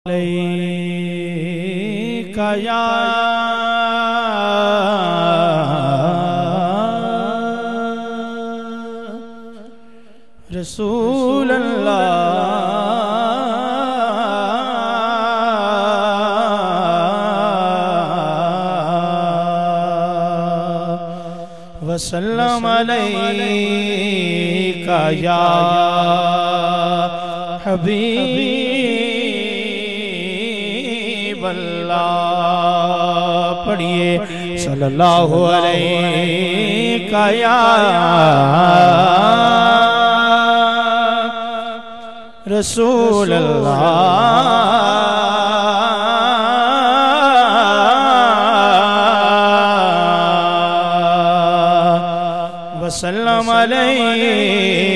अलैका या रसूल अल्लाह वसल्लम अलैका या हबीब अल्लाह। पढ़िए सल्लल्लाहु अलैका या रसूल अल्लाह वसल्लम अलैका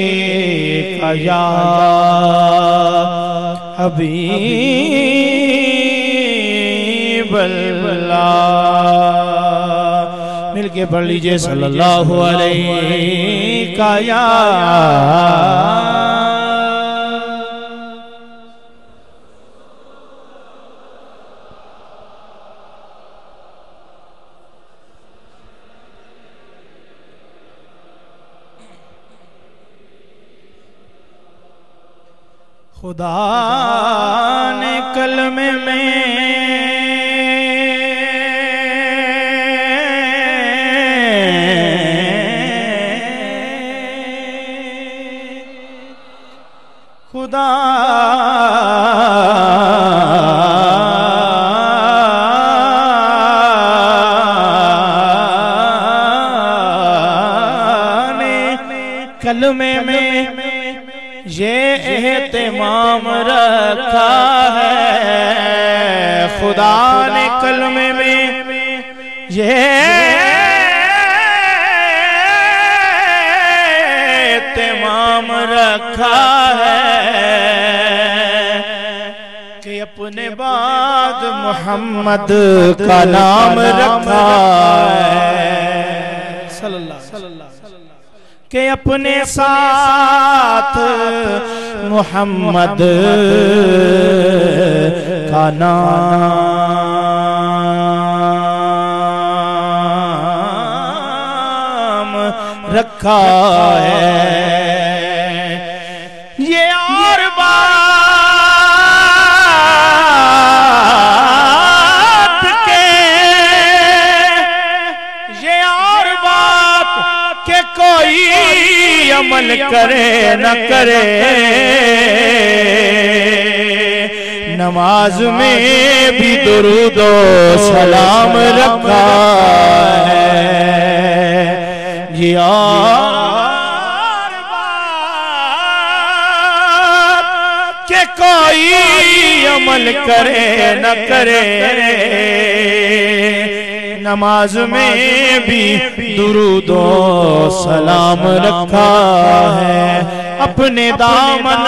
या हबीब अल्लाह। मिलके पढ़ लीजिए सल्लल्लाहु अलैका या खुदा ने कलमे में खुदा ने कलमे में ये एहतिमाम रखा है। खुदा ने कलमे में ये एहतिमाम रखा है कि अपने बाद मोहम्मद का नाम रखा है सल्लल्लाहु के अपने साथ मोहम्मद का नाम रखा है। ये और बात के ये और बात के कोई अमल करे न करे नमाज में भी दुरूदो सलाम रखा है। ये और बात के कोई अमल करे न करे नमाज में भी दुरूदो सलाम रखा है। अपने दामन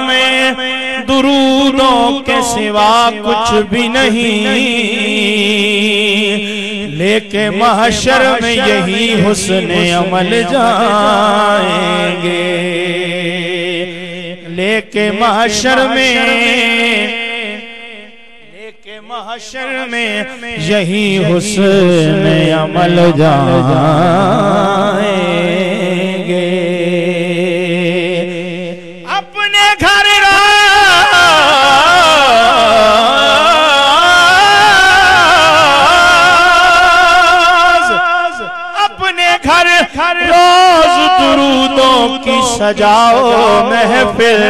में दुरूदों के सिवा कुछ भी नहीं, लेके महशर में यही हुस्न अमल जाएंगे। लेके महशर में यही हुस्न अमल जाएंगे। अपने घर रोज दुरूदों की सजाओ महफिल।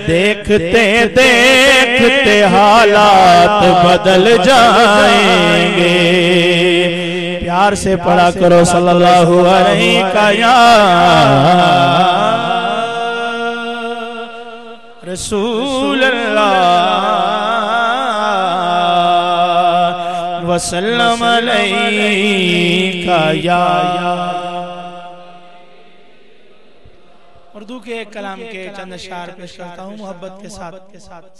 देखते देखते हालात बदल जाएंगे। प्यार से पढ़ा करो सल्लल्लाहु अलैका या रसूल अल्लाह वसल्लम अलैका या। उर्दू के कलाम के चंद अशआर पेश करता हूँ मोहब्बत के साथ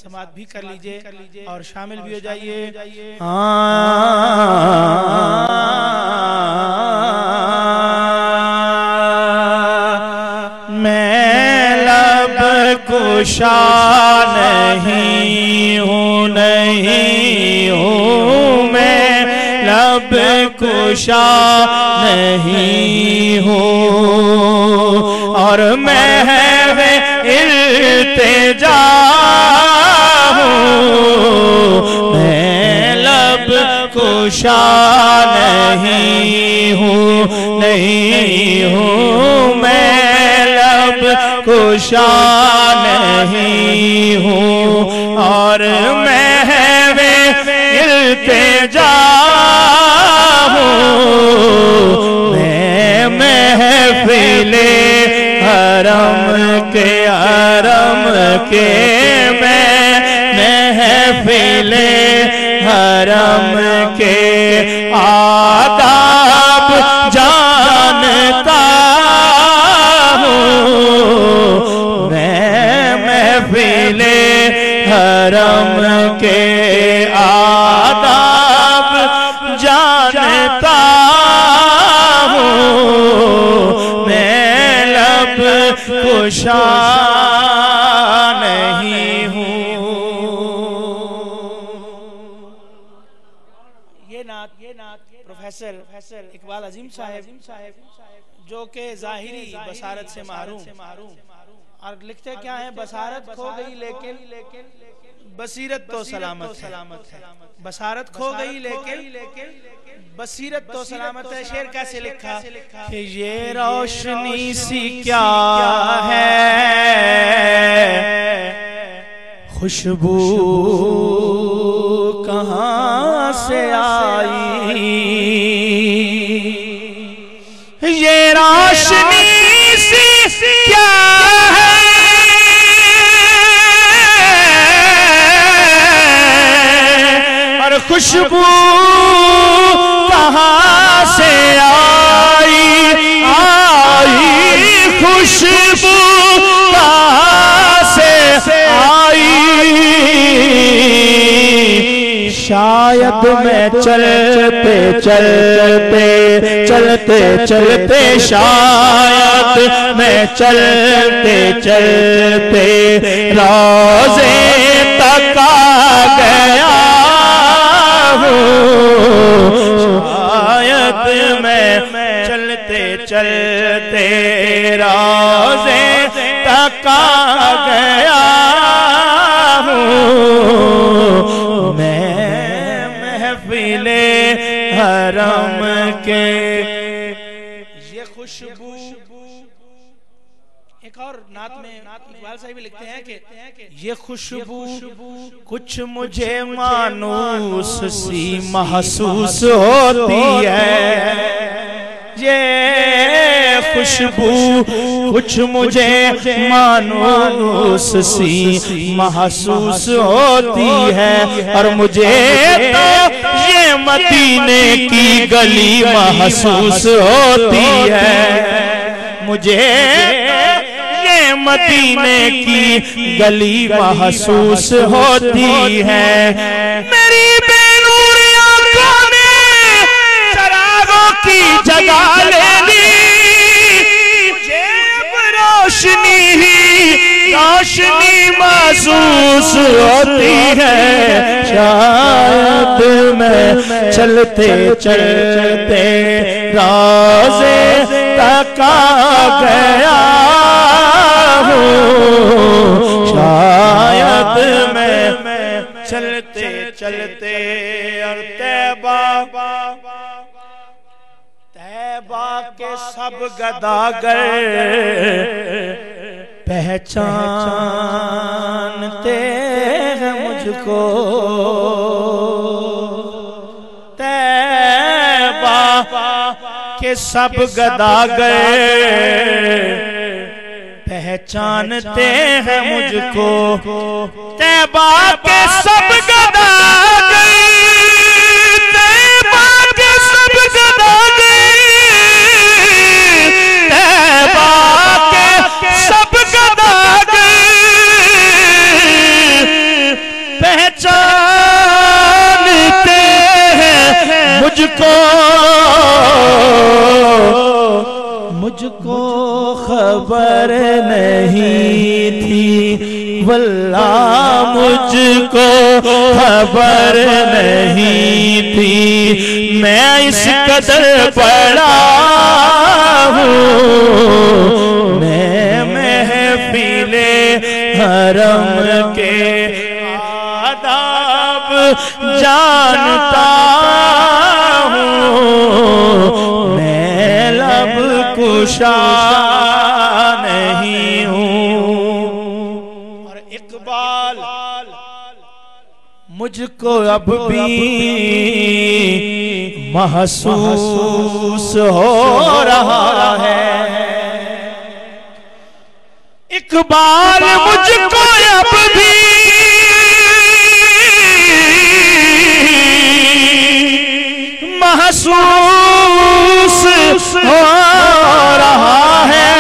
समात भी कर लीजिए और शामिल भी हो जाइए। कुशा नहीं हूँ, नहीं हूँ मैं लब कुशा नहीं हूँ, और महव इल्तिजा हूँ, मैं लब कुशा नहीं हूँ, नहीं हूँ मैं लब कुशा नहीं हूँ, और महव इल्तिजा हूँ, मैं महफिले हरम के मैं महफिले हरम के आदाब जानता हूँ, मैं महफिले हरम के आदाब जानता हूँ, मैं लब कुशा नहीं हूँ। ये नात प्रोफेसर इकबाल अजीम साहब जो के ज़ाहिरी बसारत से माहरूम, और लिखते क्या है, बसारत खो गई लेकिन बसीरत तो सलामत है, बसारत खो गई लेकिन बसीरत तो सलामत है। शेर कैसे लिखा कि ये रोशनी सी क्या है, खुशबू कहाँ से आई, ये रोशनी सी क्या है, और खुशबू कहाँ से आई, खुशबू कहाँ से आई, शायद मैं चलते शायद मैं चलते रोज़े तक आ गया हूँ, शायद मैं चलते रोज़े तक आ गया हूँ, मैं महफिले हरम के ये खुशबू। एक और नात में इकबाल साहब लिखते हैं कि ये खुशबू कुछ मुझे मानूस सी महसूस होती है, ये खुशबू कुछ मुझे मानूस सी महसूस होती है, और मुझे तो ये मदीने की गली महसूस होती है, मुझे ये मदीने की गली महसूस होती है। मेरी बेनूरी आंखों ने चरागों की जगह ले ली, मुझे रोशनी महसूस होती है, शायद मैं चलते रोज़े तक आ गया हूँ, शायद मैं चलते और तैबा के सब गदागर पहचानते हैं मुझको, तैबा के सब गदागर पहचानते हैं मुझको, तैबा के सब गदागर, तैबा के सब गदागर, तैबा के सब गदागर पहचानते हैं मुझको, मुझको खबर खबर नहीं थी, वल्लाह मुझको खबर नहीं थी। मैं इस कदर बड़ा हूँ, मैं महफिले हरम के आदाब जानता हूँ, मैं लब कुशा नहीं हूँ। और इकबाल मुझको अब भी महसूस हो रहा है, इकबाल मुझको अब भी महसूस हो रहा है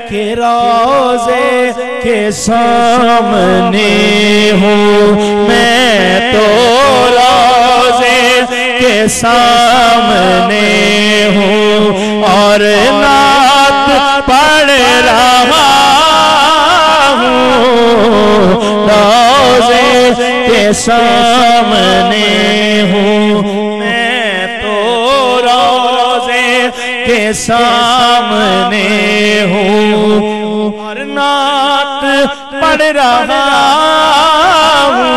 कि रोज़े के सामने हूँ मैं, तो रोज़े के सामने हूँ और नात पढ़ रहा हूँ, रोज़े के सामने हूँ मैं, तो रोज़े के सामने हूँ और नात पढ़ रहा हूँ,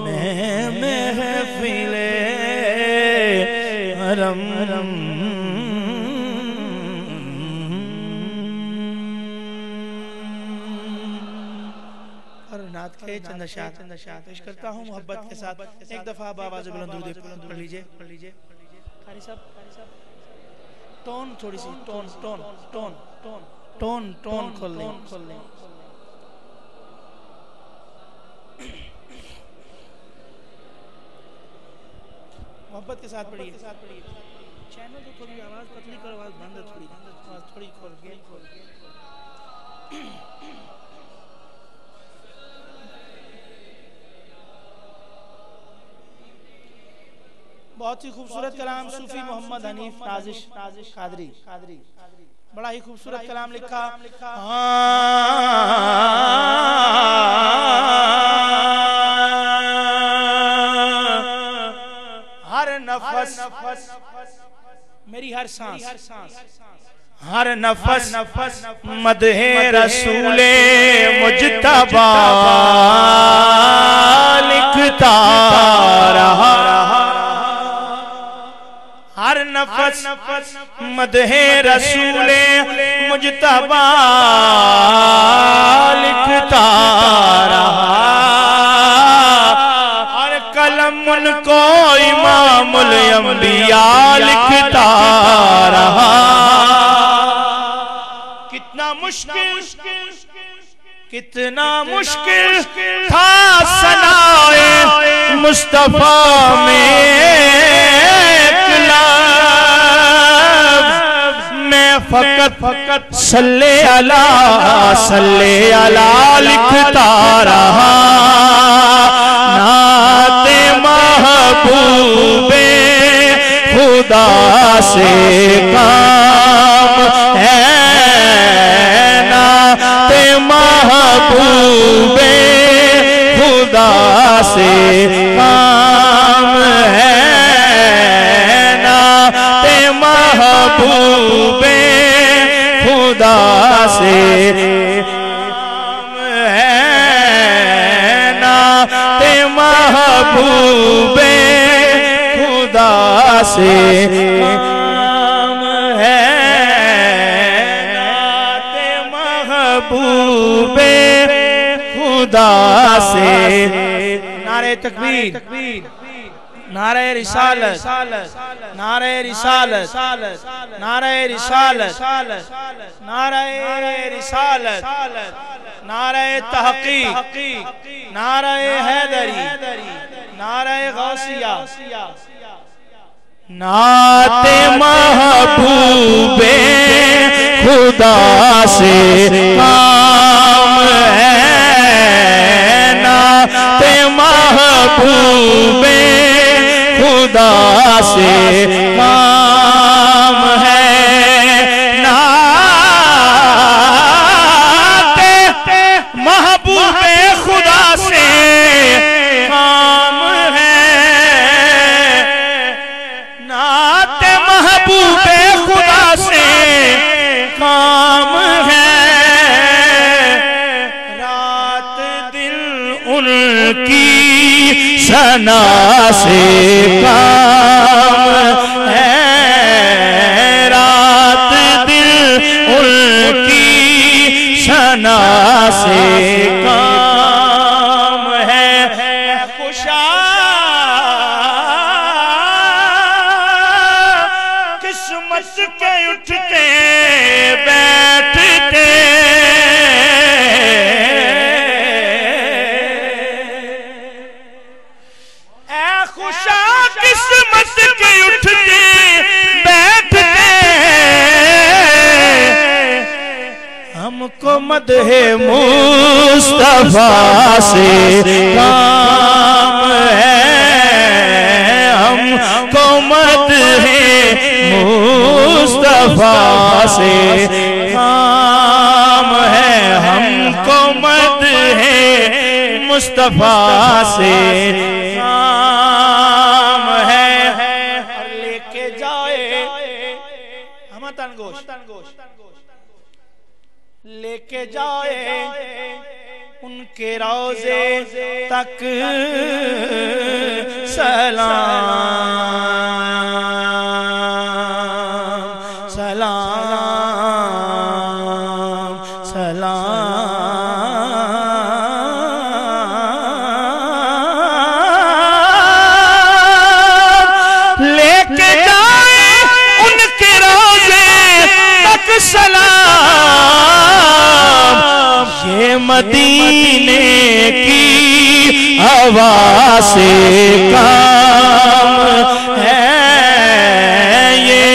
मैं महफिले हरम चंद अशआर पेश करता हूँ मोहब्बत के साथ। एक दफा बाबा से बुलंद पढ़ लीजिए, पढ़ लीजिए कारी साहब, टोन थोड़ी सी, tone tone tone tone tone tone खोल लें। मोहब्बत के साथ पढ़िए। चैनल तो थोड़ी आवाज पतली करो, आवाज बंद है थोड़ी, आवाज थोड़ी खोल के। बहुत ही खूबसूरत कलाम सूफी मोहम्मद हनीफ नाजिश कादरी, बड़ा ही खूबसूरत कलाम लिखा। हर नफस मेरी हर सांस, हर नफस मदहे रसूले मुजतबा लिखता रहा, हर नफस मदहे रसूले मुजतबा लिखता रहा, हर कलम उनको इमामुल अंबिया लिखता रहा। कितना मुश्किल कितना मुश्किल था सनाए मुस्तफा में फकत सल्ले अला लिखता रहा। नाते महबूबे खुदा से काम है, नाते महबूबे खुदा से काम है, नाते महबूबे खुदा से काम है, नाते महबूबे खुदा से काम है, नाते महबूबे खुदा से। नारे तकबीर, नारे रिसालत, नारे रिसालत, नारे रिसालत, नारे रिसालत, नारे तहकीक, नारे हैदरी, नारे गौसिया। नाते महबूबे खुदा से काम है, नाते महबूबे खुदा से काम सना से काम है, रात दिन उनकी सना से काम है। खुशा किस्मत के उठते बैठते, खुशा किस्मत के उठते बैठते, हमको मदहे मुस्तफा से काम है, हमको मदहे मुस्तफा से काम है, हमको मदहे मुस्तफा से काम है। लेके जाए हम तनगोश, लेके जाए उनके रोजे तक सलाम सलाम सलाम, लेके जाए उनके रोजे तक सलाम। ये मदीने की हवा से काम है, ये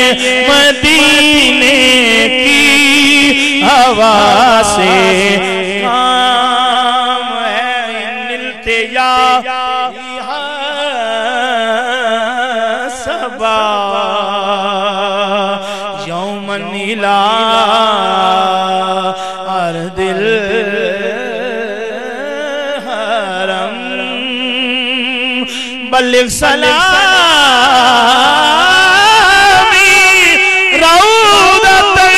मदीने की हवा से काम है। निलते या सबा यौमन इला दिल हरम बल्लिग सलामी रऊदतन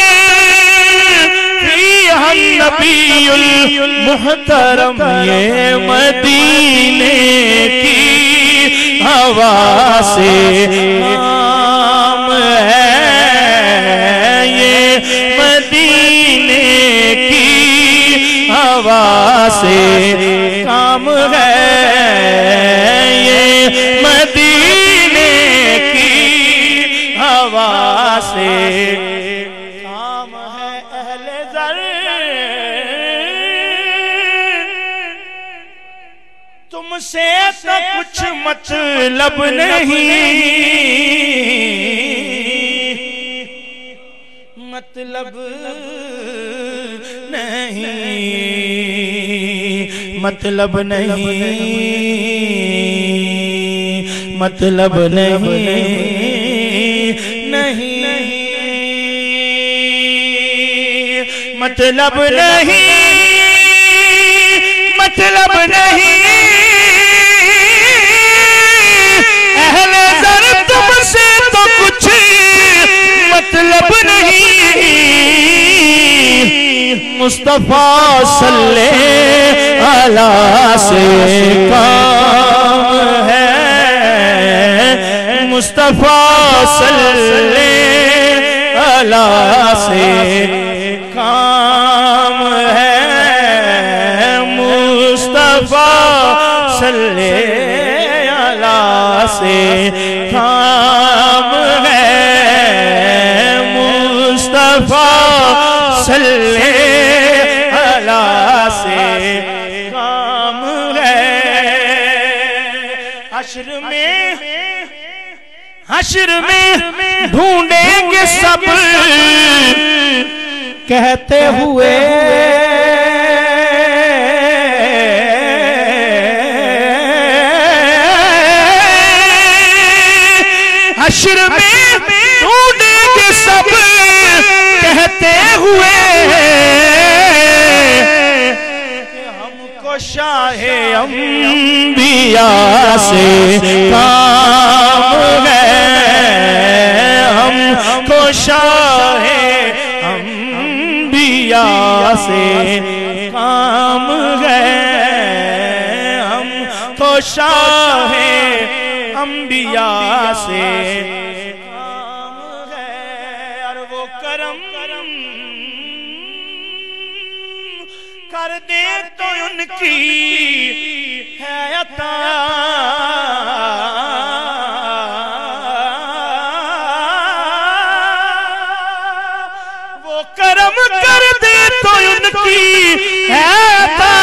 फीहा नबीयुल मुहतरम। ये मदीने की हवा से काम है, ये मदीने की हवा से काम है, ये मदीने की हवा से काम है। अहले ज़र तुमसे तो कुछ मतलब नहीं, मतलब नहीं, मतलब नहीं, मतलब नहीं, नहीं मतलब नहीं, मतलब नहीं। अहले ज़र तुमसे तो कुछ मतलब नहीं, मुस्तफा सल्ले अला से काम है, मुस्तफा सल्ले अला से काम है, मुस्तफा सल्ले अला से काम है, मुस्तफा सल्ले अला से काम है। हश्र में ढूंढेंगे सब कहते हुए, हश्र में ढूंढेंगे सब कहते हुए, हमको शाहे अंबिया से काम है, हमको शाहे अंबिया से काम है, हमको शाह अंबिया से काम है। और वो करम कर दे तो उनकी है अता, वो करम कर दे तो उनकी है अता।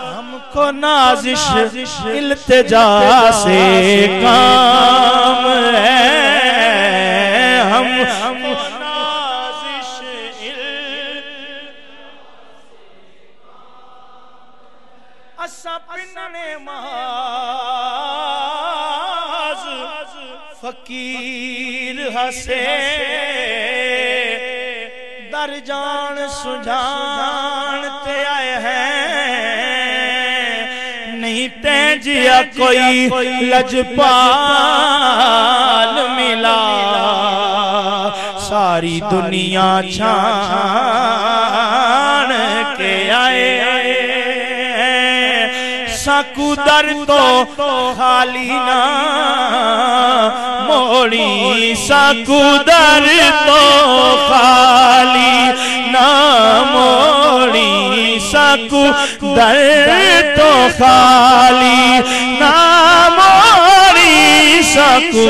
हमको नाजिश इल्तिजा से काम है, हम फकीर हसे दर जान सुजानते आए हैं। नहीं तेजिया कोई लजपाल मिला, सारी दुनिया छान के आए। साकू दर तो खाली ना मोड़ी, साकू दर तो खाली ना मोड़ी, साकू दर तो खाली ना मोड़ी, साकू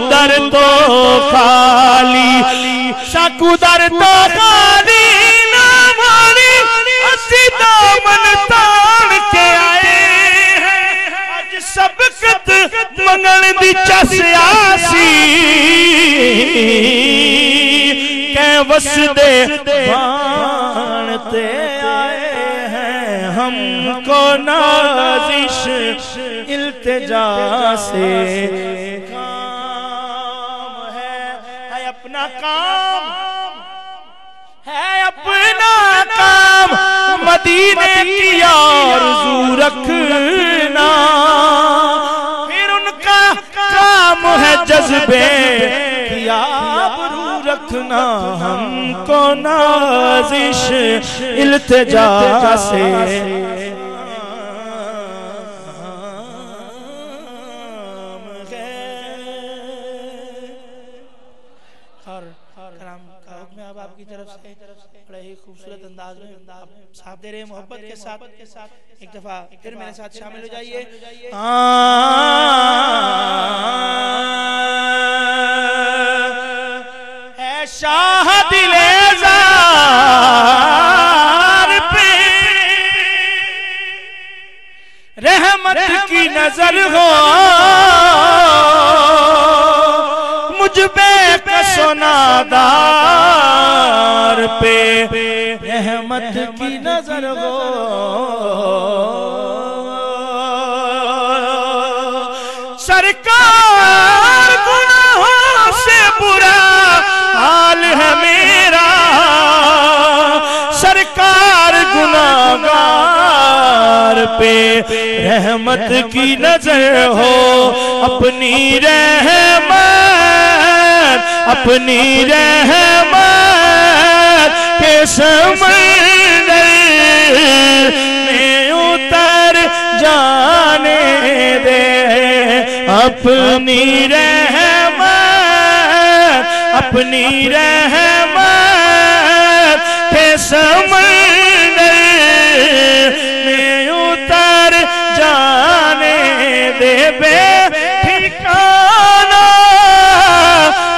दर तो खाली, साकू दर तो खाली ना मोड़ी। असी दामन तान के आए सबकत मंगल दी चसियासी, कै वसदे बाणते आए हैं। हमको नाजिश इल्तिजा से काम है अपना काम, है अपना काम मदीने की आरज़ू रखना। फिर उनका काम है जज्बे की आबरू रखना। हमको नाजिश इल्तिजा से अब आपकी तरफ से बड़े ही खूबसूरत अंदाज में साथ दे रहे हैं मोहब्बत के साथ। एक दफा फिर मेरे साथ शामिल हो जाइए। है शाह दिले ज़ार पे रहमत की नजर हो, मुझ पे कसोनादार पे रहमत की नजर हो। सरकार गुनाहों से बुरा हाल है मेरा, सरकार गुनाहगार पे रहमत की नजर हो। अपनी रहमत, अपनी रहमत के समंदर में उतर जाने दे। अपनी रहमत, अपनी रहमत के समंदर में उतर जाने दे। बे ठिकाना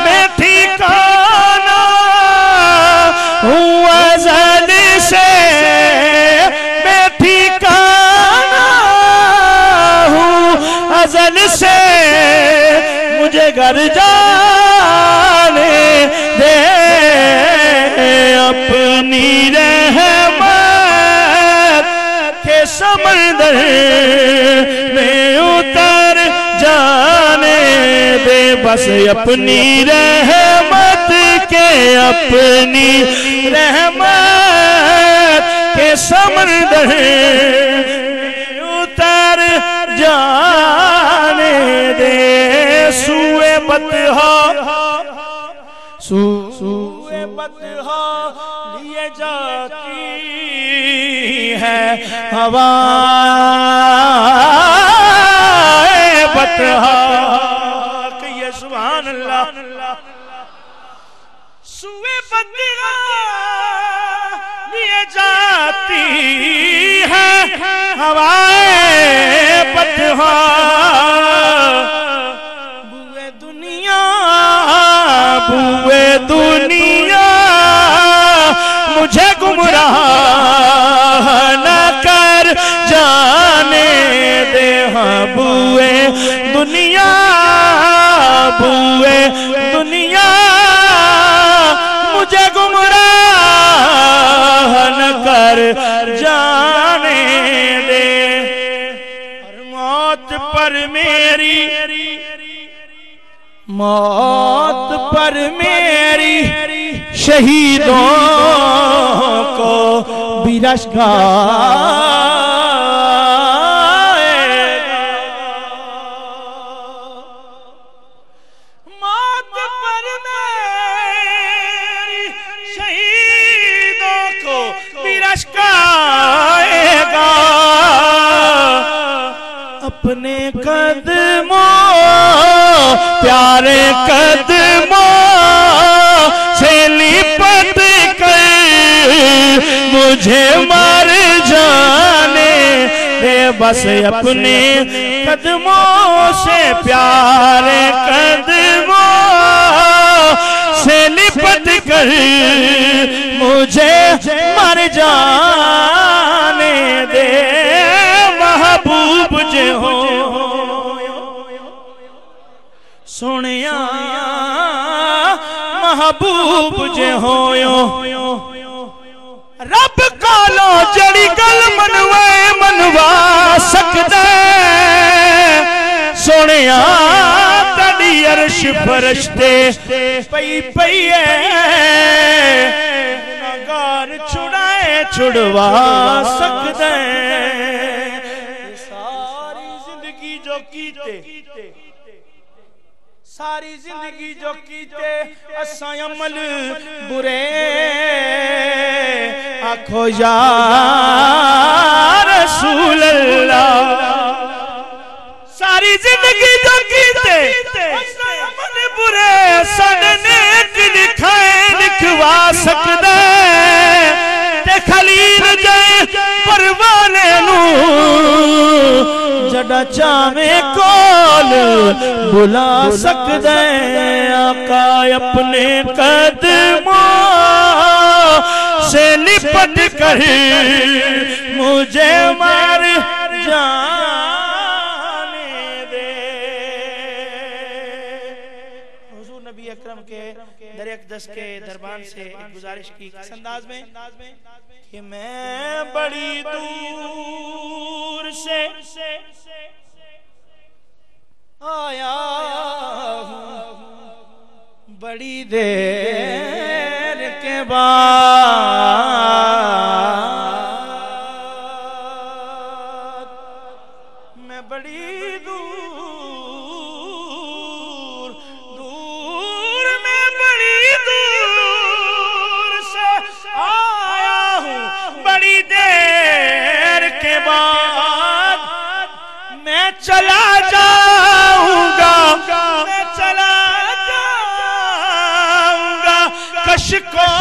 मैं ठिकाना हूँ अज़ल से, मैं ठिकाना हूँ अज़ल से। मुझे घर जाने दे। अपनी रहमत के समंदर में उतर जाने दे। बस अपनी रहमत के, अपनी रहमत के समंदर में उतर जाने दे। सूए बतहा, सूए बतहा लिए जाती है हवा बतहा कहिए सुभान अल्लाह। सुए बतहा लिए जाती है हवाएं बतहा बुए दुनिया मुझे गुमराह न कर जाने दे। हाँ बुए दुनिया मुझे गुमराह न कर जाने दे। और मौत पर मेरी शहीदों को भी रश गाएगा। मौत पर मेरी शहीदों को भी रश गाएगा। अपने कदमों प्यारे कदमों से लिपट कर मुझे मर जाने दे। बस अपने कदमों से प्यारे कदमों से लिपट कर मुझे मर जाने दे। महबूब जे हो सोनिया महबूब जे होयो रब कालो जड़ी गल मनवा सकदा सोनिया तड़ी अर्श फरिश्ते पई गुनाहगार छुड़वा सकदा। सारी जिंदगी जो कीते असा अमल बुरे आखो या रसूल अल्लाह। सारी जिंदगी जो कीते असा अमल बुरे साडे नेक लिखवा सकदा ते खलील जाए परवाने नू जड़ा चावे कोल बुला सकदा आका। अपने कदमों से लिपट कर मुझे मर जाने दे। हुजूर नबी अकरम के दर अक़दस के दरबार से एक गुजारिश की इस अंदाज में कि मैं बड़ी दूर से आया हूँ बड़ी देर के बाद। मैं बड़ी दूर में बड़ी दूर से आया हूँ बड़ी देर के बाद। मैं चला जाऊंगा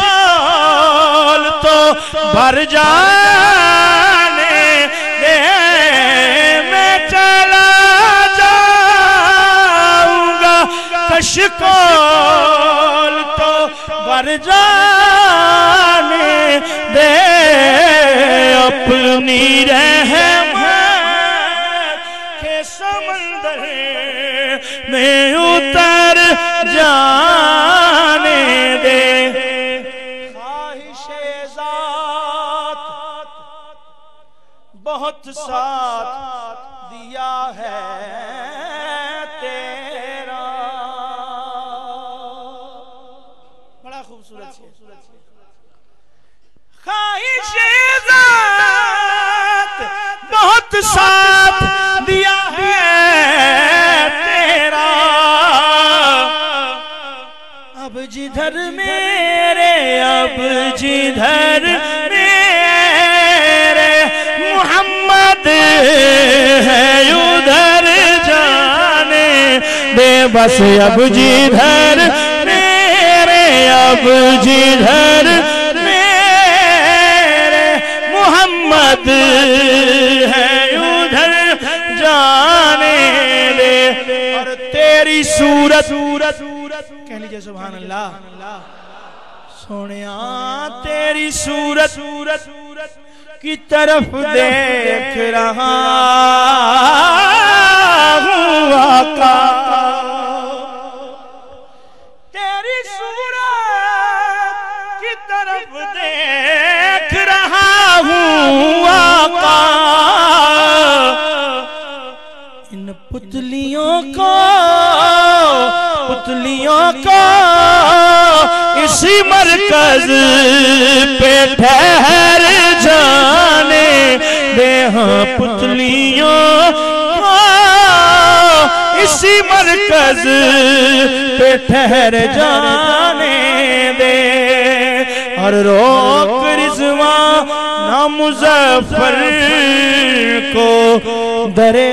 कशकोल तो भर जाने दे। मैं चला जाऊंगा कशकोल तो भर जाने दे। अपनी रहमत के समंदर में उतर जाने दे। ख्वाहिशे ज़ात बहुत साथ दिया है तेरा। बड़ा खूबसूरत है। ख्वाहिशे ज़ात बहुत साथ दिया है तेरा। अब जिधर मेरे अब जिधर मेरे मोहम्मद है उधर जाने दे बस अब जिधर मेरे अब जिधर मेरे मोहम्मद है उधर जाने दे और तेरी सूरत कह लीजिए सुभान अल्लाह सोनिया तेरी सूरत की तरफ देख रहा हूँ आका तेरी सूरत की तरफ देख रहा हूँ आका इन पुतलियों को इसी मरकज पे ठहर जाने दे हाँ पुतलियों को इसी मरकज पे ठहर जाने दे और रोक रिजवा ना मुजफ्फर को दरे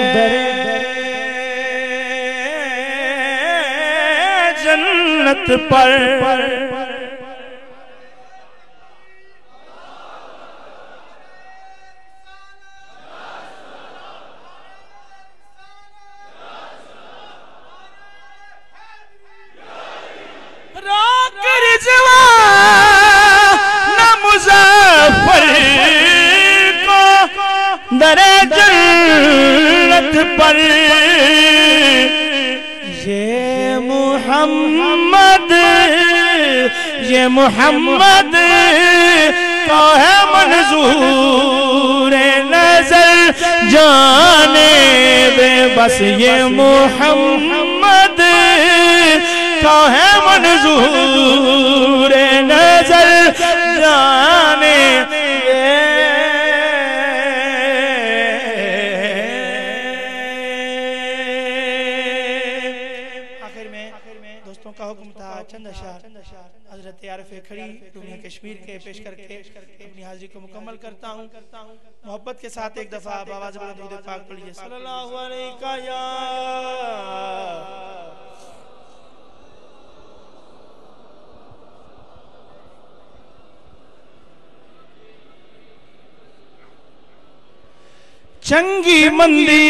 जन्नत पर रोक रिजवा ना मुजफ्फर को दरे जन्नत पर ये मोहम्मद का है मंजूर नजर जाने दे बस ये मोहम्मद का है मंजूर नजर जाने का हुक्म था चंद अशार हजरत आरिफ खड़ी दुनिया कश्मीर के पेश करके अपनी हाजिरी को मुकम्मल करता हूँ। मोहब्बत के साथ एक दफा आप आवाज बुलंद दुरूद पाक पढ़िए सल्लल्लाहु अलैहि या चंगी मंदी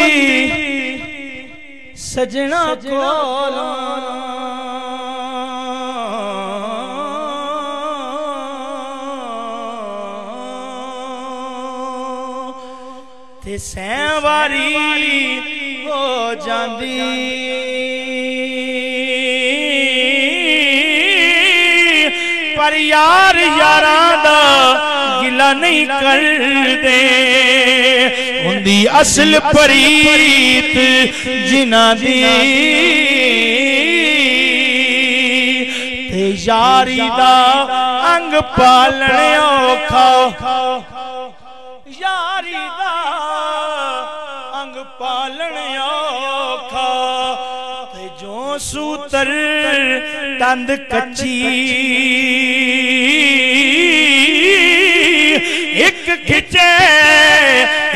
सजना को ते सैवारी हो जांदी पर यार यारां दा गिला नहीं कर दे उंदी असल परीत जिना दी ते यारी दा अंग पालने औखा यारी दा अंग पालने औखा ते जो सूतर तंद कच्ची एक खिचे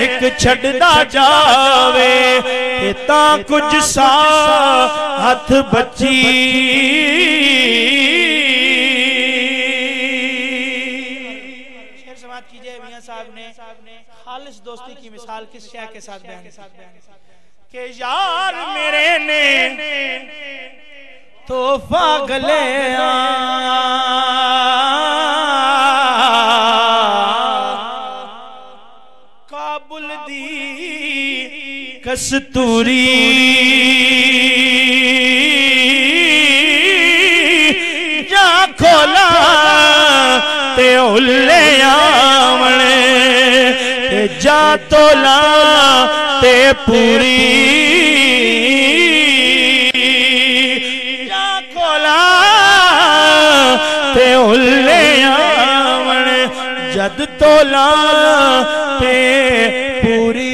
एक छड़दा जावे ता कुछ सा हथ बची शेर समाप्त कीजिए। मियां साहब ने खालिस दोस्ती की मिसाल किस शय के साथ बयान के यार मेरे ने तोहफा गले काबुल दी कस्तूरी जा खोला ते उल्ले आवणे ते जा तोला ते पूरी जा खोला ते उल्ले आवणे जद तोला ते पूरी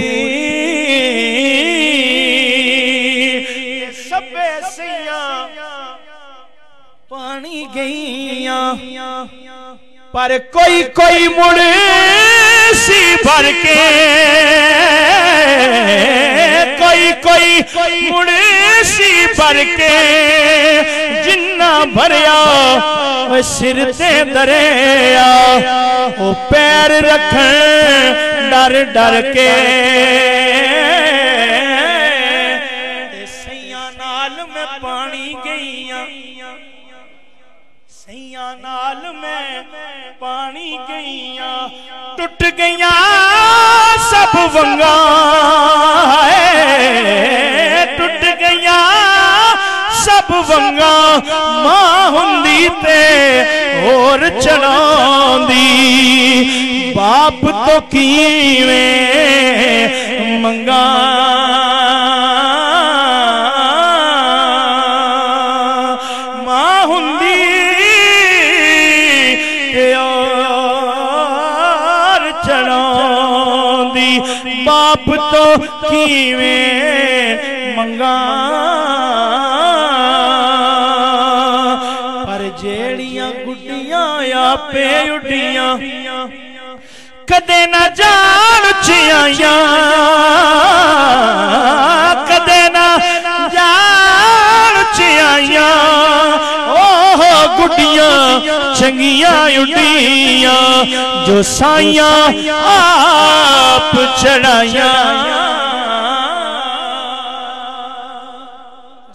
सबे सैया पानी गईया पर कोई कोई मुड़सी भर के, कोई कोई मुड़सी भर के जिन्ना भरिया सिर ते दरिया, वो पैर रखन डर डर के, सैया नाल में पानी गईया, सैया नाल में पानी गईया, टुट गईया सब वंगा, टुट गईया सब वंगा, मां हुंदी ते और चढ़ांदी, बाप तो कीवें मंगा, मां हुंदी ते और चढ़ांदी, बाप तो कीवें मंगा। जेड़ियां गुड्डियां आपे उड्डियां कदे न जान उचियां, कदे न जान उचियां, ओह गुड्डियां चंगियां उड्डियां जो साइयां आप चढ़ाइयां।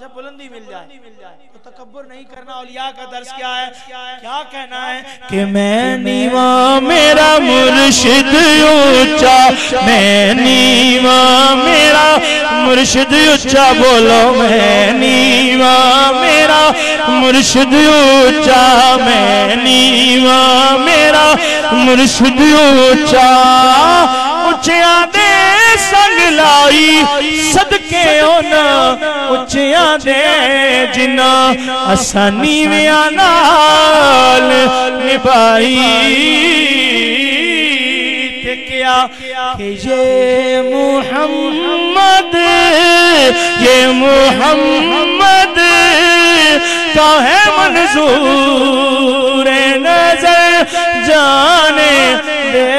जब बुलंदी मिल जाए तो तकब्बुर नहीं करना। औलिया का दर्स क्या है, क्या कहना है कि मैं नीवा मेरा मुर्शिद ऊंचा, मैं नीवा मेरा मुर्शिद ऊंचा, बोलो मैं नीवा मेरा मुर्शिद ऊंचा, मैं नीवा मेरा मुर्शिद ऊंचा, उच्चिया दे संग लाई सदके ओना, उच्चिया दे जिन्ना आसानी में नाल निभाई, ते क्या कि ये मुहम्मद का है मंजूर नजर जाने दे।